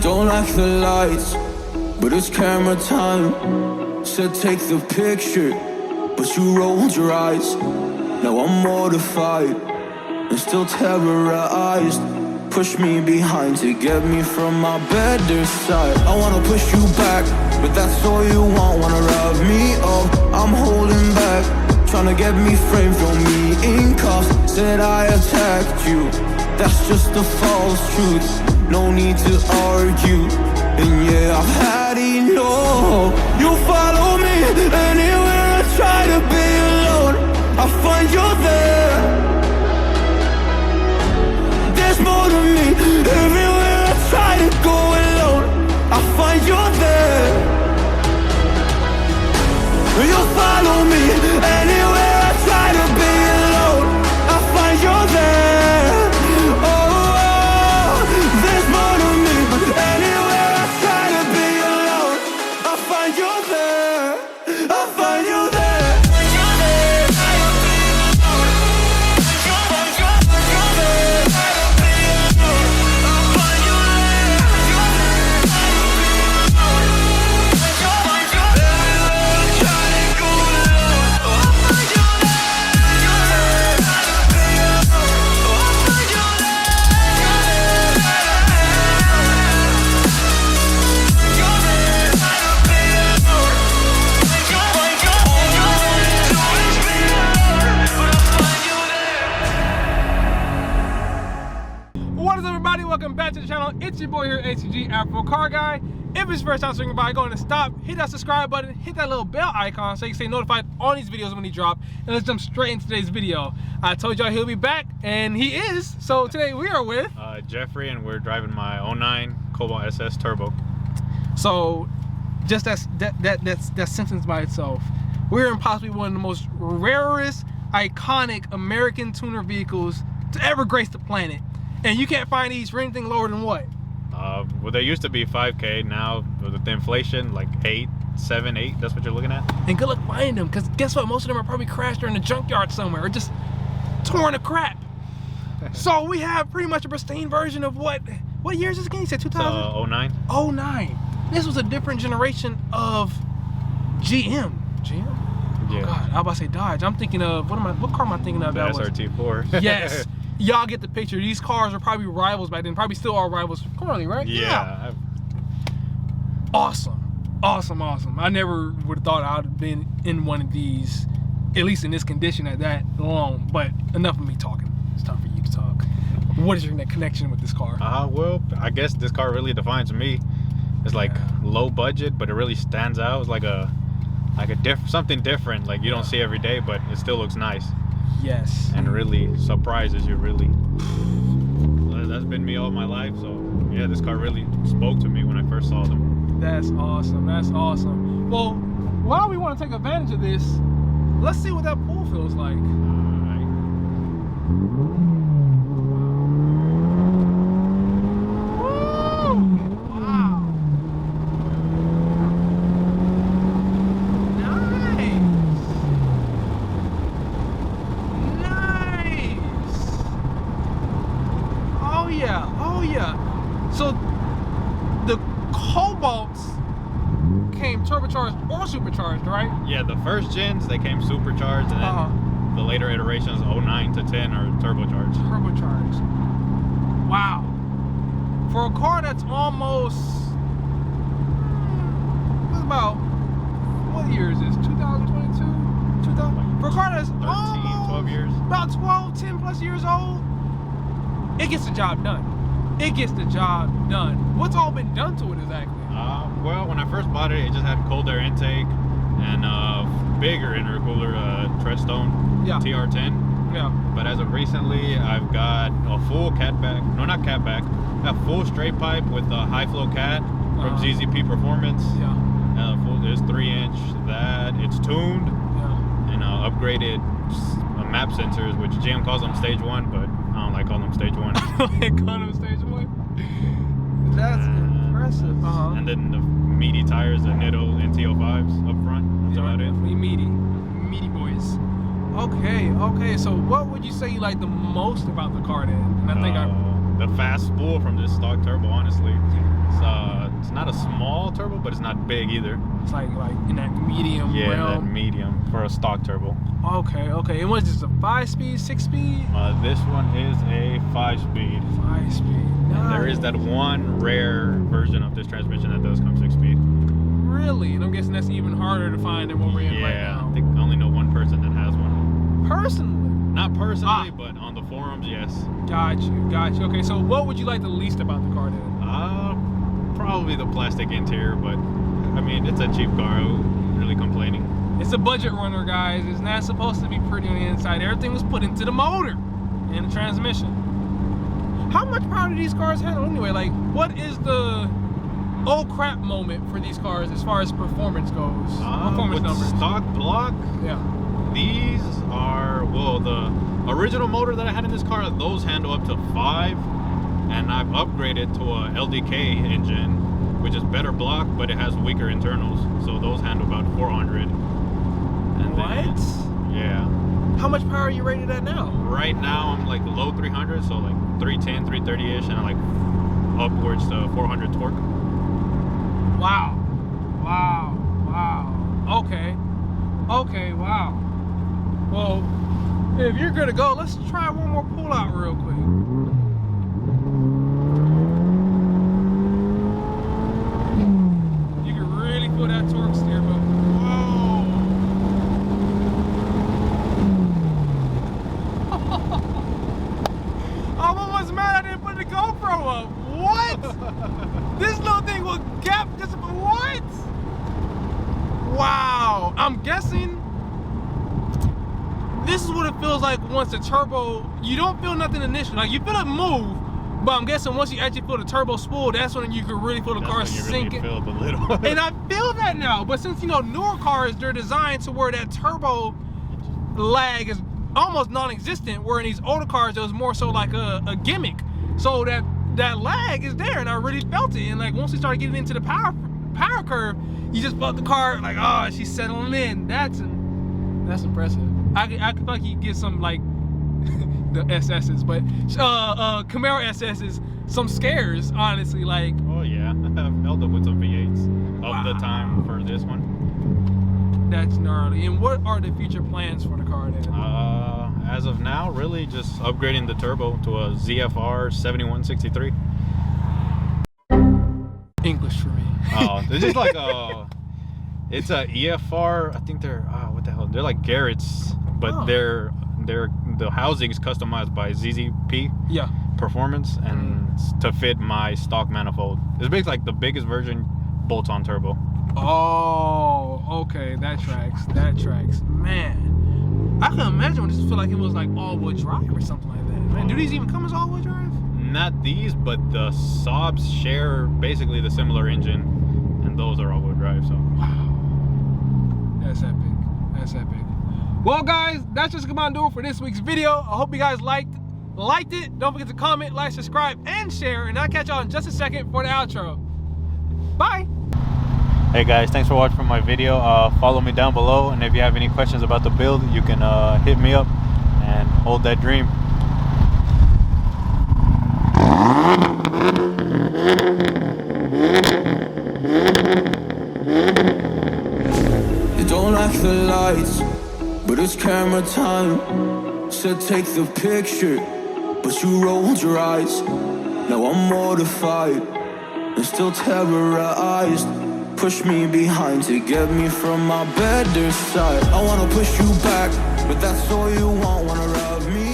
Don't like the lights, but it's camera time. Said take the picture, but you rolled your eyes. Now I'm mortified and still terrorized. Push me behind to get me from my better side. I wanna push you back, but that's all you want. Wanna wrap me up, I'm holding back. Tryna get me framed, throw me in cuffs. Said I attacked you, that's just a false truth. No need to argue, and yeah, I've had enough. You follow me anywhere I try to be alone. I find you there. There's more to me. Everywhere I try to go alone, I find you there. You follow me anywhere I try to be alone, I find you there. Oh, there's more to me. Anywhere I try to be alone, I find you there. I find you there. Welcome back to the channel. It's your boy here, ACG Afro Car Guy. If it's your first time swinging by, go ahead and stop, hit that subscribe button, hit that little bell icon so you can stay notified on these videos when they drop. And let's jump straight into today's video. I told y'all he'll be back, and he is. So today we are with Jeffrey, and we're driving my 09 Cobalt SS Turbo. So just that sentence by itself, we're in possibly one of the most rarest, iconic American tuner vehicles to ever grace the planet. And you can't find these for anything lower than what? Well, they used to be 5K. Now with the inflation, like 8, 7, 8. That's what you're looking at. And good luck finding them, because guess what? Most of them are probably crashed or in a junkyard somewhere, or just torn to crap. So we have pretty much a pristine version of what year is this again? You said 2000? 09. 09. This was a different generation of GM. GM? Yeah. Oh God, I was about to say Dodge. I'm thinking of what car am I thinking of? The SRT4. Yes. Y'all get the picture. These cars are probably rivals back then. Probably still are rivals currently, right? Yeah. Awesome. Awesome, awesome. I never would have thought I'd have been in one of these, at least in this condition at that long. But enough of me talking. It's time for you to talk. What is your connection with this car? Well, I guess this car really defines me. It's like low budget, but it really stands out. It's like something different. Like you don't see every day, but it still looks nice. Yes. And really surprises you, really. That's been me all my life, so yeah, this car really spoke to me when I first saw them. That's awesome, that's awesome. Well, while we want to take advantage of this, let's see what that pull feels like. So the Cobalts came turbocharged or supercharged, right? Yeah, the first gens, they came supercharged, and then the later iterations, 09 to 10, are turbocharged. Turbocharged. Wow. For a car that's almost, what's about, what year is this? 2022? 2000? For a car that's 13, 12 years. About 12, 10 plus years old, it gets the job done. It gets the job done. What's all been done to it exactly? Well, when I first bought it, it just had cold air intake and bigger intercooler Treadstone TR10. Yeah. But as of recently, I've got a full catback. No, not catback. I got full straight pipe with a high flow cat from ZZP Performance. Yeah. It's 3-inch. That it's tuned. Yeah. And upgraded map sensors, which GM calls them stage 1, but I don't like calling them stage 1. They call them stage 1? That's impressive. And then the meaty tires, the Nitto NT05s up front. That's about it. Meaty boys. Okay. So what would you say you like the most about the car then? And I think the fast spool from this stock turbo, honestly. It's not a small turbo, but it's not big either. It's like in that medium Yeah, realm. that medium for a stock turbo. Okay, okay. And what is this, a 5-speed, 6-speed? This one is a 5-speed. 5-speed. And there is that one rare version of this transmission that does come 6-speed. Really? And I'm guessing that's even harder to find than what we're in right Yeah, now. I think I only know one person that has one. Personally? Not personally, but on the forums, yes. Got you, got you. Okay, so what would you like the least about the car then? Probably the plastic interior, but I mean, it's a cheap car. I'm really complaining. It's a budget runner, guys. It's not supposed to be pretty on the inside. Everything was put into the motor and the transmission. How much power do these cars handle anyway? Like, what is the oh crap moment for these cars as far as performance goes? Performance with numbers. Stock block, Yeah. these are, well, the original motor that I had in this car, those handle up to 5, and I've upgraded to a LDK engine, which is better block, but it has weaker internals, so those handle about 400. And What? then, yeah. How much power are you rated at now? Right now I'm like low 300, so like 310, 330-ish, and like upwards to 400 torque. Wow. Wow. Wow. Okay. Okay, wow. Well, if you're good to go, let's try one more pull out real quick. You can really feel that torque steer, but whoa. I'm almost mad I didn't put the GoPro up. What? This little thing will gap just what? Wow. I'm guessing this is what it feels like once the turbo, you don't feel nothing initially. Like you feel it move, but I'm guessing once you actually feel the turbo spool, that's when you can really feel the car sinking. Really feel it a little. And I feel that now, but since you know newer cars, they're designed to where that turbo lag is almost non-existent, where in these older cars it was more so like a gimmick. So that lag is there, and I really felt it. And like once we started getting into the power curve, you just felt the car like, oh, she's settling in. That's impressive. I could like you get some like the SS's, but Camaro SS's some scares, honestly. Like, oh yeah, I've held up with some V8s of the time for this one. That's gnarly. And what are the future plans for the car then? As of now, really just upgrading the turbo to a ZFR 7163. English for me. Oh, it's just like it's a EFR. I think they're what the hell? They're like Garrett's, but they're the housing is customized by ZZP. Yeah. Performance and to fit my stock manifold. It's basically like the biggest version bolt-on turbo. Oh, okay, that tracks. That tracks, man. I can imagine when this feel like it was like all-wheel drive or something like that. Man, do these even come as all-wheel drive? Not these, but the Saabs share basically the similar engine, and those are all-wheel drive. So wow, that's epic. That's epic. Well, guys, that's just gonna do it for this week's video. I hope you guys liked it. Don't forget to comment, like, subscribe, and share. And I'll catch y'all in just a second for the outro. Bye. hey guys, thanks for watching my video. Follow me down below, and if you have any questions about the build, you can hit me up and hold that dream. You don't like the lights, but it's camera time. Said take the picture, but you rolled your eyes. Now I'm mortified and still terrorized. Push me behind to get me from my better side. I wanna push you back, but that's all you want. Wanna rub me